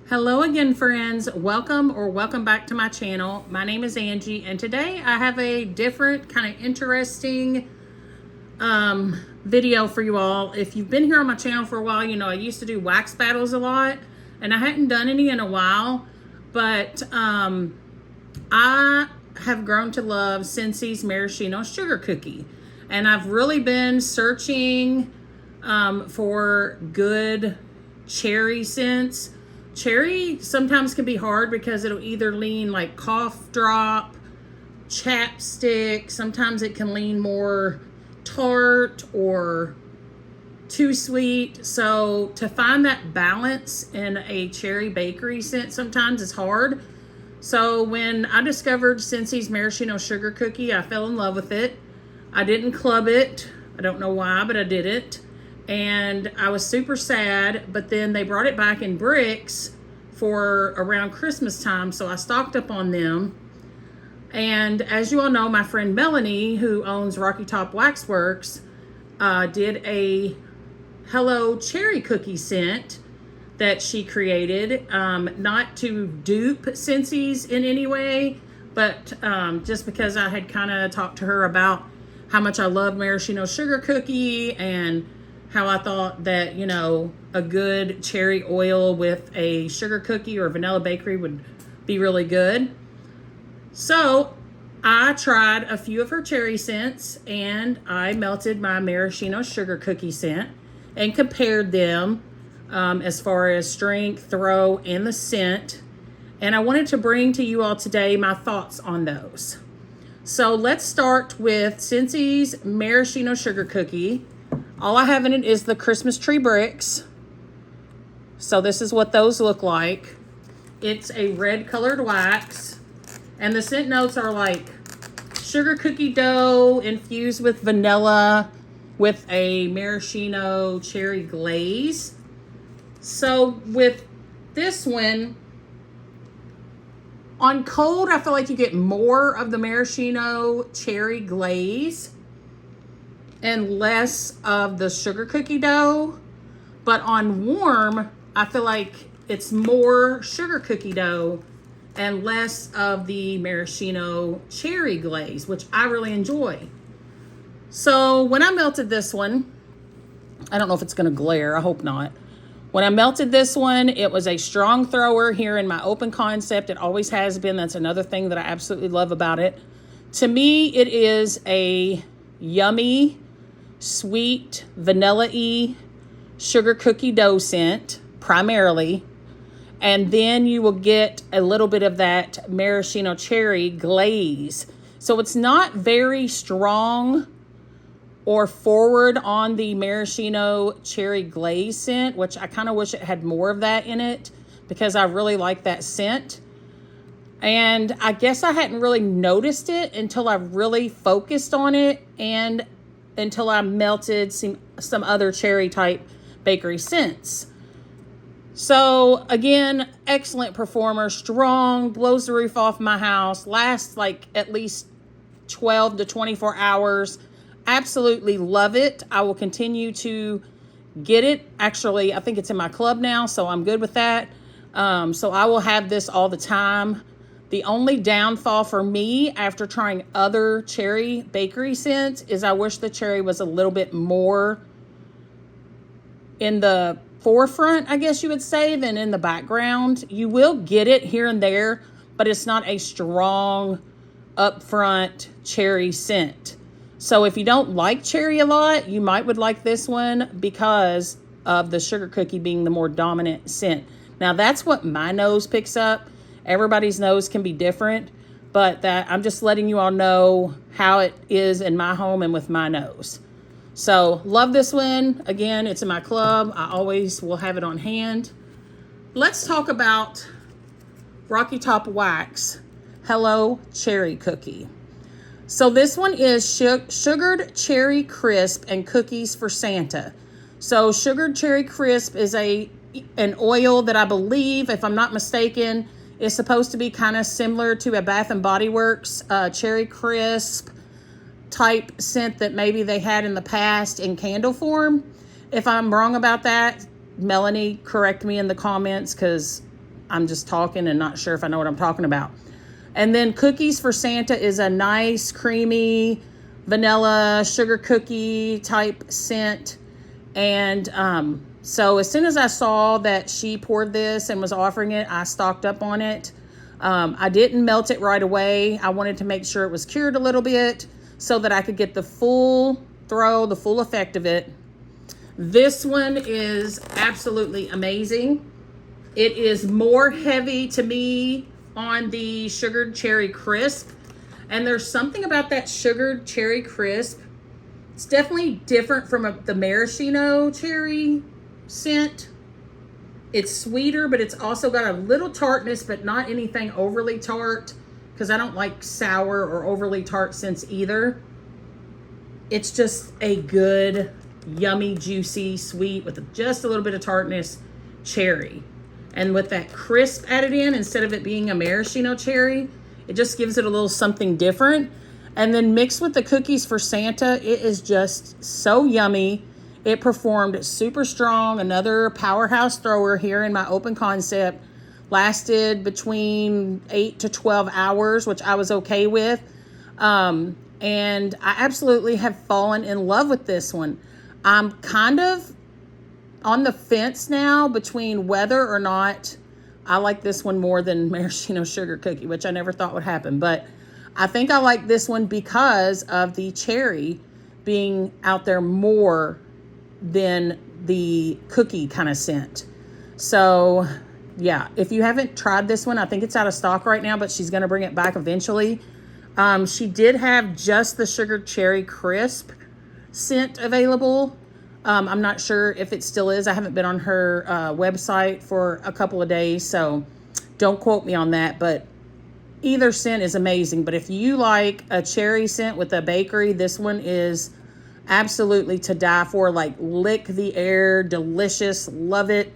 Hello again, friends. Welcome back to my channel. My name is Angie, and today I have a different kind of interesting video for you all. If you've been here on my channel for a while, you know I used to do wax battles a lot, and I hadn't done any in a while, but I have grown to love Scentsy's Maraschino Sugar Cookie, and I've really been searching for good cherry scents. Cherry sometimes can be hard because it'll either lean like cough drop, chapstick. Sometimes it can lean more tart or too sweet. So to find that balance in a cherry bakery scent sometimes is hard. So when I discovered Scentsy's Maraschino Sugar Cookie, I fell in love with it. I didn't club it. I don't know why, but I did it. And I was super sad, but then they brought it back in bricks for around Christmas time, so I stocked up on them. And as you all know, my friend Melanie, who owns Rocky Top Waxworks, did a Hello Cherry Cookie scent that she created, not to dupe Scentsy's in any way, but just because I had kind of talked to her about how much I love Maraschino Sugar Cookie and how I thought that, you know, a good cherry oil with a sugar cookie or vanilla bakery would be really good. So I tried a few of her cherry scents and I melted my Maraschino Sugar Cookie scent and compared them as far as strength, throw, and the scent. And I wanted to bring to you all today my thoughts on those. So let's start with Scentsy's Maraschino Sugar Cookie. All I have in it is the Christmas tree bricks. So this is what those look like. It's a red colored wax. And the scent notes are like sugar cookie dough infused with vanilla with a maraschino cherry glaze. So with this one, on cold, I feel like you get more of the maraschino cherry glaze and less of the sugar cookie dough. But on warm, I feel like it's more sugar cookie dough and less of the maraschino cherry glaze, which I really enjoy. So when I melted this one, I don't know if it's gonna glare, I hope not. When I melted this one, it was a strong thrower here in my open concept. It always has been. That's another thing that I absolutely love about it. To me, it is a yummy, sweet, vanilla-y sugar cookie dough scent, primarily. And then you will get a little bit of that maraschino cherry glaze. So it's not very strong or forward on the maraschino cherry glaze scent, which I kind of wish it had more of that in it because I really like that scent. And I guess I hadn't really noticed it until I really focused on it and until I melted some other cherry type bakery scents. So again, excellent performer, strong, blows the roof off my house, lasts like at least 12 to 24 hours. Absolutely love it. I will continue to get it. Actually, I think it's in my club now, so I'm good with that. So I will have this all the time. The only downfall for me after trying other cherry bakery scents is I wish the cherry was a little bit more in the forefront, I guess you would say, than in the background. You will get it here and there, but it's not a strong upfront cherry scent. So if you don't like cherry a lot, you might would like this one because of the sugar cookie being the more dominant scent. Now that's what my nose picks up. Everybody's nose can be different, but that I'm just letting you all know how it is in my home and with my nose. So love this one. Again, it's in my club. I always will have it on hand. Let's talk about Rocky Top Wax Hello Cherry Cookie. So this one is sugared cherry crisp and cookies for Santa. So sugared cherry crisp is an oil that I believe, if I'm not mistaken, is supposed to be kind of similar to a Bath and Body Works cherry crisp type scent that maybe they had in the past in candle form. If I'm wrong about that, Melanie, correct me in the comments because I'm just talking and not sure if I know what I'm talking about. And then Cookies for Santa is a nice, creamy, vanilla, sugar cookie type scent. And so as soon as I saw that she poured this and was offering it, I stocked up on it. I didn't melt it right away. I wanted to make sure it was cured a little bit so that I could get the full throw, the full effect of it. This one is absolutely amazing. It is more heavy to me on the sugared cherry crisp. And there's something about that sugared cherry crisp. It's definitely different from the maraschino cherry scent. It's sweeter, but it's also got a little tartness, but not anything overly tart, because I don't like sour or overly tart scents either. It's just a good, yummy, juicy, sweet with just a little bit of tartness cherry. And with that crisp added in, instead of it being a maraschino cherry, it just gives it a little something different. And then mixed with the Cookies for Santa, it is just so yummy. It performed super strong. Another powerhouse thrower here in my open concept. Lasted between 8 to 12 hours, which I was okay with. And I absolutely have fallen in love with this one. I'm kind of on the fence now between whether or not I like this one more than maraschino sugar cookie, which I never thought would happen. But I think I like this one because of the cherry being out there more than the cookie kind of scent. So yeah, if you haven't tried this one, I think it's out of stock right now, but she's going to bring it back eventually. She did have just the sugared cherry crisp scent available. I'm not sure if it still is. I haven't been on her website for a couple of days, so don't quote me on that. But either scent is amazing. But if you like a cherry scent with a bakery, this one is absolutely to die for. Like, lick the air, delicious, love it.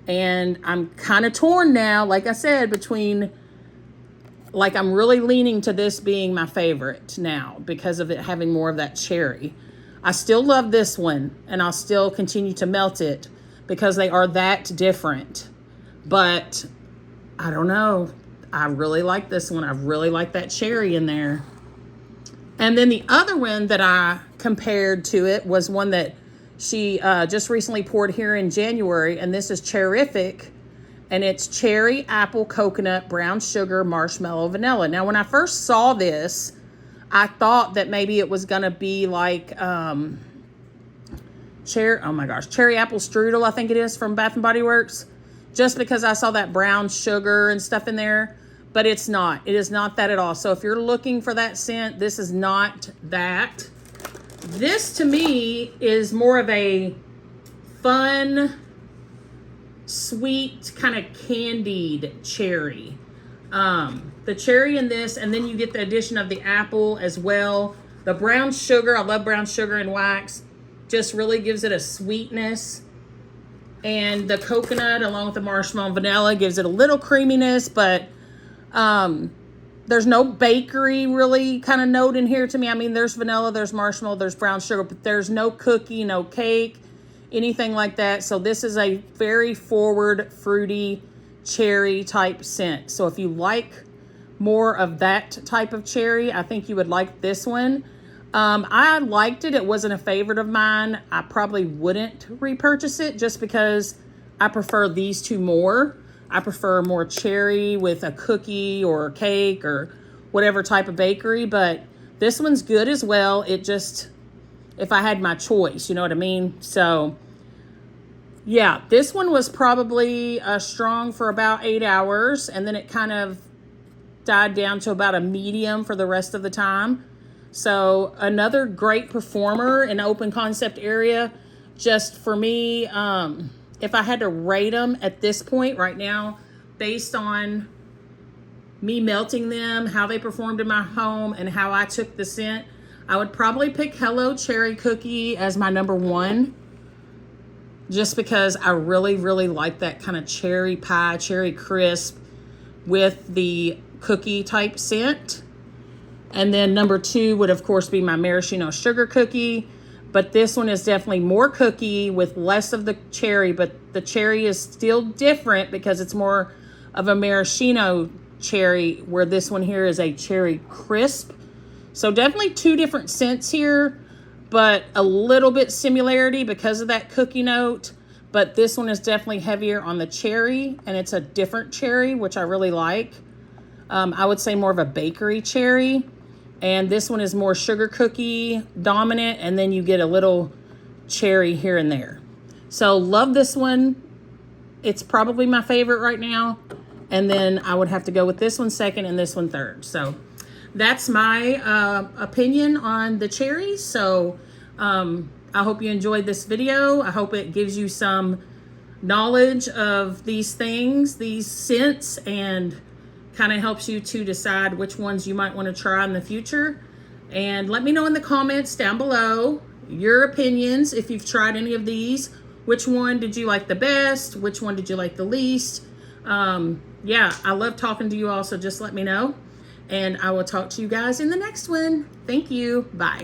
And I'm kind of torn now, like I said, between, like, I'm really leaning to this being my favorite now because of it having more of that cherry. I still love this one, and I'll still continue to melt it because they are that different. But I don't know. I really like this one. I really like that cherry in there. And then the other one that I compared to it was one that she just recently poured here in January, and this is Cherrific, and it's cherry, apple, coconut, brown sugar, marshmallow, vanilla. Now, when I first saw this, I thought that maybe it was going to be like cherry apple strudel, I think it is, from Bath & Body Works, just because I saw that brown sugar and stuff in there. But it's not. It is not that at all. So if you're looking for that scent, this is not that. This, to me, is more of a fun, sweet, kind of candied cherry. The cherry in this, and then you get the addition of the apple as well. The brown sugar, I love brown sugar and wax, just really gives it a sweetness. And the coconut, along with the marshmallow and vanilla, gives it a little creaminess, but there's no bakery really kind of note in here to me. I mean, there's vanilla, there's marshmallow, there's brown sugar, but there's no cookie, no cake, anything like that. So this is a very forward, fruity, cherry type scent. So if you like more of that type of cherry, I think you would like this one. I liked it. It wasn't a favorite of mine. I probably wouldn't repurchase it just because I prefer these two more. I prefer more cherry with a cookie or a cake or whatever type of bakery, but this one's good as well. It just, if I had my choice, you know what I mean? So yeah, this one was probably strong for about 8 hours, and then it kind of died down to about a medium for the rest of the time. So another great performer in the open concept area. Just for me, if I had to rate them at this point right now, based on me melting them, how they performed in my home, and how I took the scent, I would probably pick Hello Cherry Cookie as my number one, just because I really, really like that kind of cherry pie, cherry crisp with the cookie type scent. And then number two would, of course, be my maraschino sugar cookie. But this one is definitely more cookie with less of the cherry, but the cherry is still different because it's more of a maraschino cherry, where this one here is a cherry crisp. So definitely two different scents here, but a little bit similarity because of that cookie note. But this one is definitely heavier on the cherry, and it's a different cherry, which I really like. I would say more of a bakery cherry. And this one is more sugar cookie dominant, and then you get a little cherry here and there. So love this one. It's probably my favorite right now. And then I would have to go with this one second and this one third. So that's my opinion on the cherries. So I hope you enjoyed this video. I hope it gives you some knowledge of these things, these scents, and kind of helps you to decide which ones you might want to try in the future. And let me know in the comments down below your opinions if you've tried any of these. Which one did you like the best? Which one did you like the least? Yeah, I love talking to you all, so just let me know. And I will talk to you guys in the next one. Thank you. Bye.